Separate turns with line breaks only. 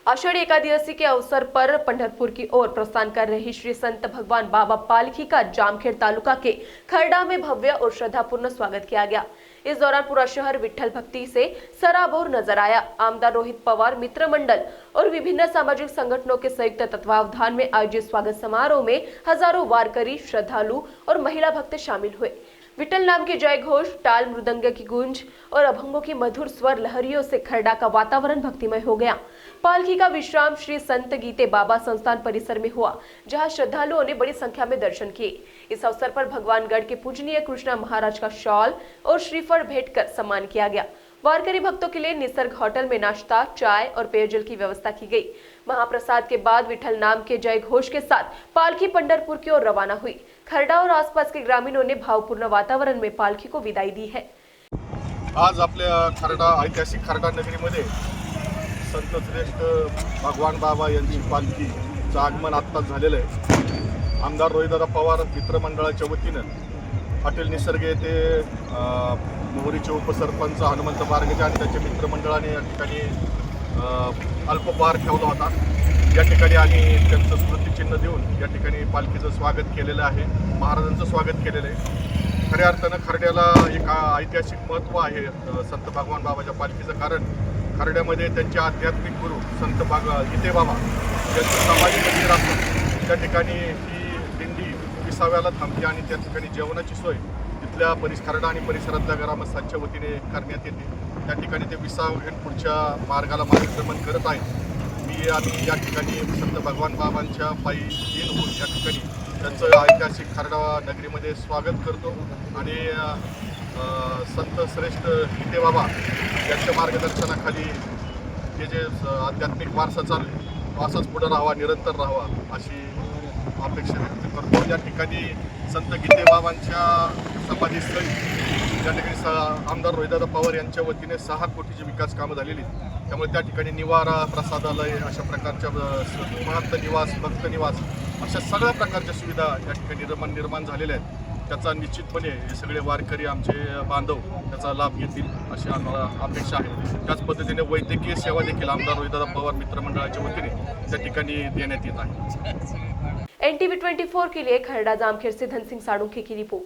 आषाढ़ी एकादशी के अवसर पर पंढरपुर की ओर प्रस्थान कर रही श्री संत भगवान बाबा पालकी का जामखेड़ तालुका के खरड़ा में भव्य और श्रद्धापूर्ण स्वागत किया गया। इस दौरान पूरा शहर विठ्ठल भक्ति से सराबोर नजर आया। आमदार रोहित पवार मित्र मंडल और विभिन्न सामाजिक संगठनों के संयुक्त तत्वावधान में आयोजित स्वागत समारोह में हजारों वारकरी, श्रद्धालु और महिला भक्त शामिल हुए। विठ्ठल नाम के जय घोष, टाल मृदंग की गूंज और अभंगों की मधुर स्वर लहरियों से खरड़ा का वातावरण भक्तिमय हो गया। पालकी का विश्राम श्री संत गीते बाबा संस्थान परिसर में हुआ, जहां श्रद्धालुओं ने बड़ी संख्या में दर्शन किए। इस अवसर पर भगवानगढ़ के पूजनीय कृष्णा महाराज का शॉल और श्रीफल भेंट कर सम्मान किया गया। वारकरी भक्तों के लिए निसर्ग होटल में नाश्ता, चाय और पेयजल की व्यवस्था की गई। महाप्रसाद के बाद विठ्ठल नाम के जय घोष के साथ पालकी पंढरपुर की ओर रवाना हुई। खरड़ा और आसपास के ग्रामीणों ने भावपूर्ण वातावरण में पालकी को विदाई दी है।
आज आपल्या खरड़ा ऐतिहासिक खरड़ा नगरीमध्ये संत श्रेष्ठ भगवान बाबा यांची पालखीचं आगमन आत्ताच झालेलं आहे। आमदार रोहितदादा पवार मित्रमंडळाच्या वतीनं हॉटेल निसर्ग येथे मोहरीचे उपसरपंच हनुमंत बारगजे आणि त्यांच्या मित्रमंडळाने या ठिकाणी अल्पपहार ठेवला होता। या ठिकाणी आम्ही त्यांचं स्मृतिचिन्ह देऊन या ठिकाणी पालखीचं स्वागत केलेलं आहे, महाराजांचं स्वागत केलेलं आहे। खऱ्या अर्थानं खरड्याला एक ऐतिहासिक महत्त्व आहे संत भगवान बाबाच्या पालखीचं, कारण खरड्यामध्ये त्यांचे आध्यात्मिक गुरु संत गीते बाबा यांचं समाधी मंदिर असून त्या ठिकाणी ही दिंडी विसाव्याला थांबते आणि त्या ठिकाणी जेवणाची सोय तिथल्या खरडा आणि परिसरातल्या ग्रामस्थांच्या वतीने करण्यात येते। त्या ठिकाणी ते विसाव घेऊन पुढच्या मार्गाला मार्गक्रमण करत आहेत। आम्ही या ठिकाणी संत भगवान बाबांच्या पायी दिन होऊन या ठिकाणी त्यांचं ऐतिहासिक खरडा नगरीमध्ये स्वागत करतो आणि संत श्रेष्ठ गीते बाबा यांच्या मार्गदर्शनाखाली हे जे आध्यात्मिक वारसा चालू आहे तो असाच पुढे राहावा, निरंतर राहावा अशी अपेक्षा व्यक्त करतो। या ठिकाणी संत गीते बाबांच्या समाधीस्थळी या ठिकाणी आमदार रोहितदादा पवार यांच्या वतीने 6 कोटीची विकास कामं झालेली, त्यामुळे त्या ठिकाणी निवारा, प्रसादालय अशा प्रकारच्या महंत निवास, भक्त निवास अशा सगळ्या प्रकारच्या सुविधा या ठिकाणी निर्माण झालेल्या आहेत। त्याचा निश्चितपणे हे सगळे वारकरी आमचे बांधव त्याचा लाभ घेतील अशी आम्हाला अपेक्षा आहे। त्याच पद्धतीने वैद्यकीय सेवा देखील आमदार रोहितदादा पवार मित्रमंडळाच्या वतीने त्या ठिकाणी देण्यात येत आहे।
NTV 24 के लिए खरड़ा जामखेड़ से धन सिंह साड़ूंखे की रिपोर्ट।